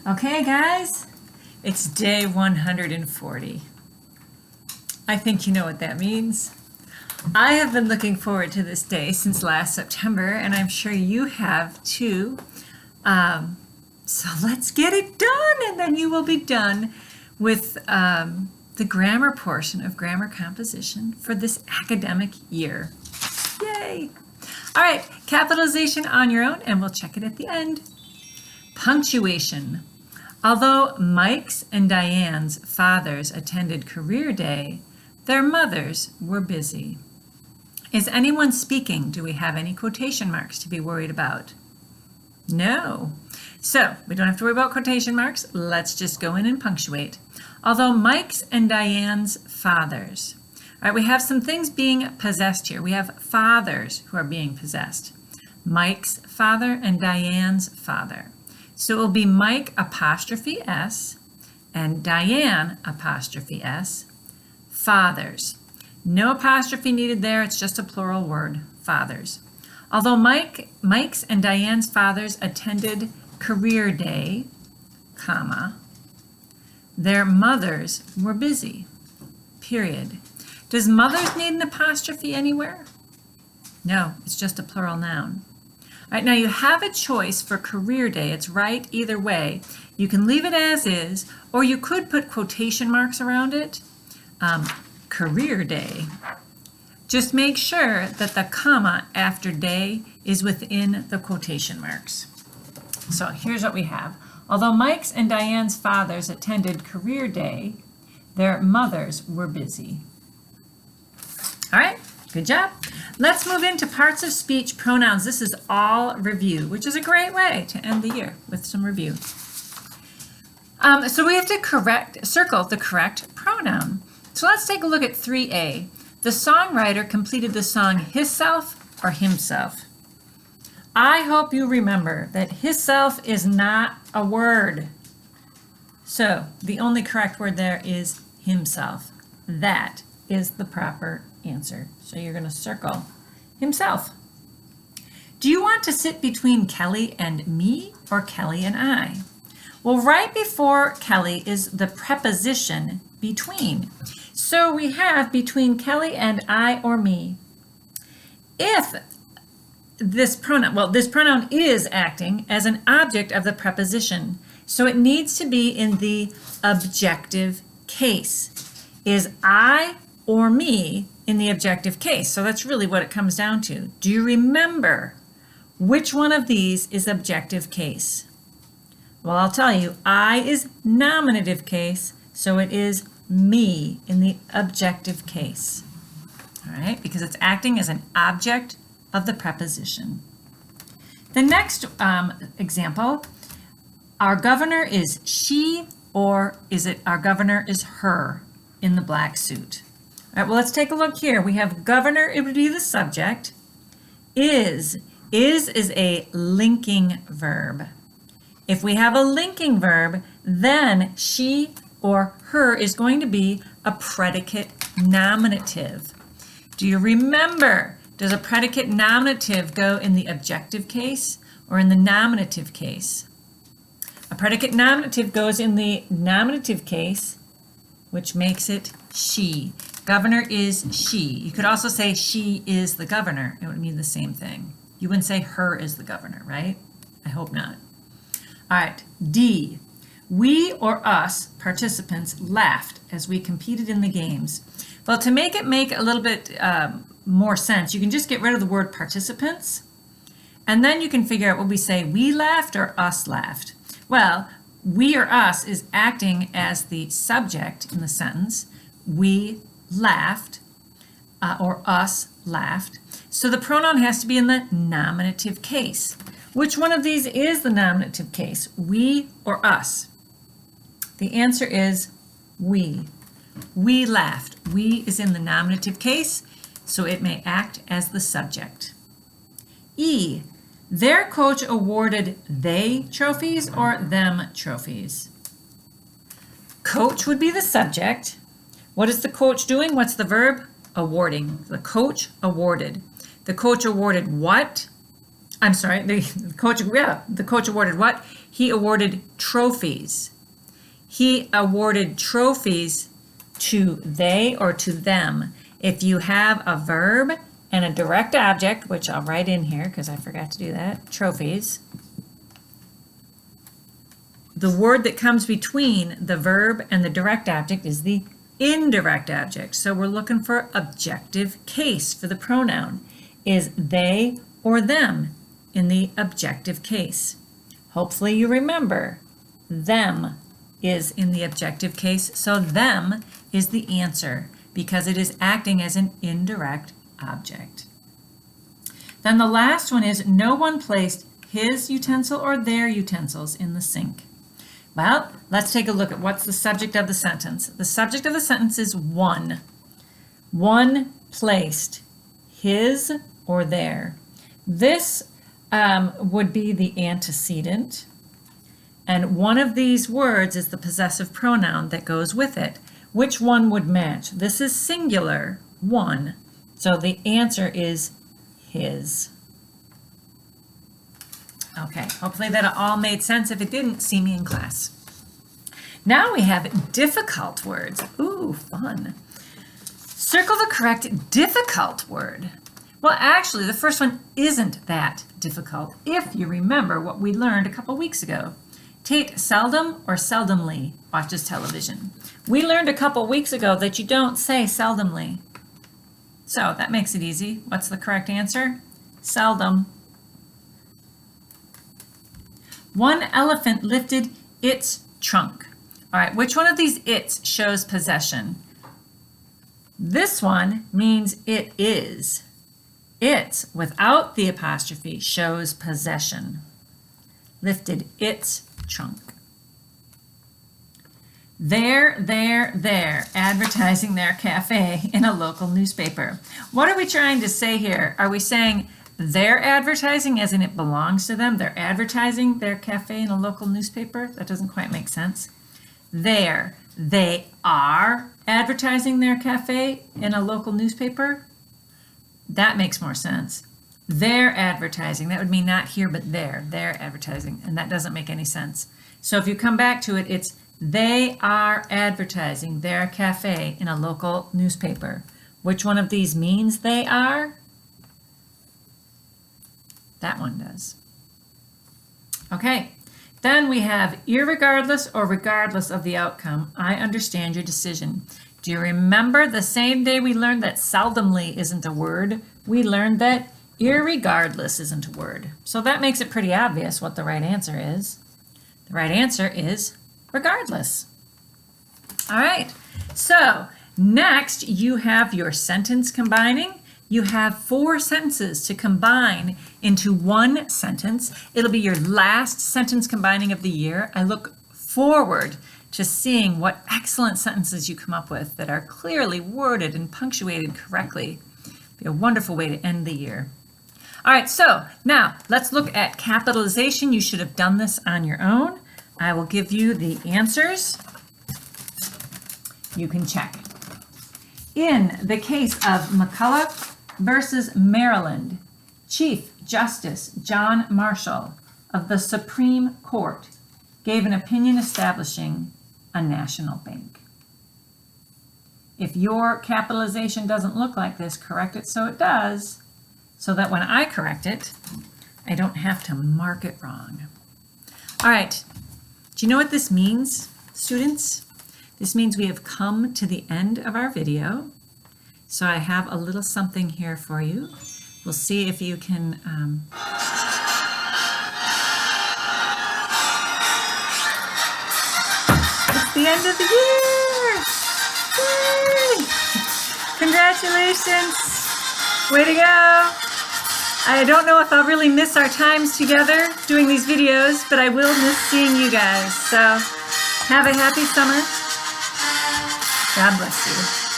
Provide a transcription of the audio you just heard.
Okay, guys, it's day 140. I think you know what that means. I have been looking forward to this day since last September, and I'm sure you have too. So let's get it done, and then you will be done with the grammar portion of grammar composition for this academic year. Yay! All right, capitalization on your own, and we'll check it at the end. Punctuation. Although Mike's and Diane's fathers attended career day, their mothers were busy. Is anyone speaking? Do we have any quotation marks to be worried about? No. So we don't have to worry about quotation marks. Let's just go in and punctuate. Although Mike's and Diane's fathers. All right, we have some things being possessed here. We have fathers who are being possessed. Mike's father and Diane's father. So it will be Mike apostrophe S and Diane apostrophe S, fathers. No apostrophe needed there, it's just a plural word, fathers. Although Mike's and Diane's fathers attended career day, comma, their mothers were busy, period. Does mothers need an apostrophe anywhere? No, it's just a plural noun. All right, now you have a choice for career day. It's right either way. You can leave it as is, or you could put quotation marks around it. Career day. Just make sure that the comma after day is within the quotation marks. So here's what we have. Although Mike's and Diane's fathers attended career day, their mothers were busy. All right, good job. Let's move into parts of speech pronouns. This is all review, which is a great way to end the year with some review. So we have to circle the correct pronoun. So let's take a look at 3A. The songwriter completed the song hisself or himself. I hope you remember that hisself is not a word. So the only correct word there is himself. That is the proper answer. So you're going to circle himself. Do you want to sit between Kelly and me or Kelly and I? Well, right before Kelly is the preposition between. So we have between Kelly and I or me. If this pronoun is acting as an object of the preposition, so it needs to be in the objective case. Is I or me in the objective case? So that's really what it comes down to. Do you remember which one of these is objective case? Well, I'll tell you, I is nominative case, so it is me in the objective case. All right, because it's acting as an object of the preposition. The next example, our governor is she, or is it our governor is her in the black suit? All right, well, let's take a look here. We have governor, it would be the subject. Is a linking verb. If we have a linking verb, then she or her is going to be a predicate nominative. Do you remember, does a predicate nominative go in the objective case or in the nominative case? A predicate nominative goes in the nominative case, which makes it she. Governor is she. You could also say she is the governor. It would mean the same thing. You wouldn't say her is the governor, right? I hope not. All right, D. We or us participants laughed as we competed in the games. Well, to make it make a little bit more sense, you can just get rid of the word participants, and then you can figure out what we say, we laughed or us laughed. Well, we or us is acting as the subject in the sentence. We laughed or us laughed. So the pronoun has to be in the nominative case. Which one of these is the nominative case, we or us? The answer is we. We laughed. We is in the nominative case, so it may act as the subject. E. Their coach awarded they trophies or them trophies. Coach would be the subject. What is the coach doing? What's the verb? Awarding. The coach awarded. The coach awarded what? I'm sorry, the coach awarded what? He awarded trophies. He awarded trophies to they or to them. If you have a verb and a direct object, which I'll write in here because I forgot to do that, trophies, the word that comes between the verb and the direct object is the indirect object. So we're looking for objective case for the pronoun. Is they or them in the objective case? Hopefully you remember them is in the objective case, so them is the answer because it is acting as an indirect object. Then the last one is no one placed his utensil or their utensils in the sink. Well, let's take a look at what's the subject of the sentence. The subject of the sentence is one. One placed his or their. This would be the antecedent, and one of these words is the possessive pronoun that goes with it. Which one would match? This is singular, one, so the answer is his. Okay, hopefully that all made sense. If it didn't, see me in class. Now we have difficult words. Ooh, fun. Circle the correct difficult word. Well, actually, the first one isn't that difficult if you remember what we learned a couple weeks ago. Tate seldom or seldomly watches television. We learned a couple weeks ago that you don't say seldomly. So that makes it easy. What's the correct answer? Seldom. One elephant lifted its trunk. All right, which one of these its shows possession? This one means it is. It, without the apostrophe, shows possession. Lifted its trunk. There, advertising their cafe in a local newspaper. What are we trying to say here? Are we saying they're advertising as in it belongs to them? They're advertising their cafe in a local newspaper? That doesn't quite make sense. They are advertising their cafe in a local newspaper? That makes more sense. They're advertising. That would mean not here, but there. They're advertising, and that doesn't make any sense. So if you come back to it, it's they are advertising their cafe in a local newspaper. Which one of these means they are? That one does. Okay, then we have irregardless or regardless of the outcome, I understand your decision. Do you remember the same day we learned that seldomly isn't a word, we learned that irregardless isn't a word. So that makes it pretty obvious what the right answer is. The right answer is regardless. All right, so next you have your sentence combining. You have 4 sentences to combine into one sentence. It'll be your last sentence combining of the year. I look forward to seeing what excellent sentences you come up with that are clearly worded and punctuated correctly. Be a wonderful way to end the year. All right, so now let's look at capitalization. You should have done this on your own. I will give you the answers. You can check. In the case of McCulloch versus Maryland, Chief Justice John Marshall of the Supreme Court gave an opinion establishing a national bank. If your capitalization doesn't look like this, correct it so it does, so that when I correct it, I don't have to mark it wrong. All right, do you know what this means, students? This means we have come to the end of our video. So I have a little something here for you. We'll see if you can it's the end of the year! Yay! Congratulations! Way to go! I don't know if I'll really miss our times together doing these videos, but I will miss seeing you guys. So have a happy summer. God bless you.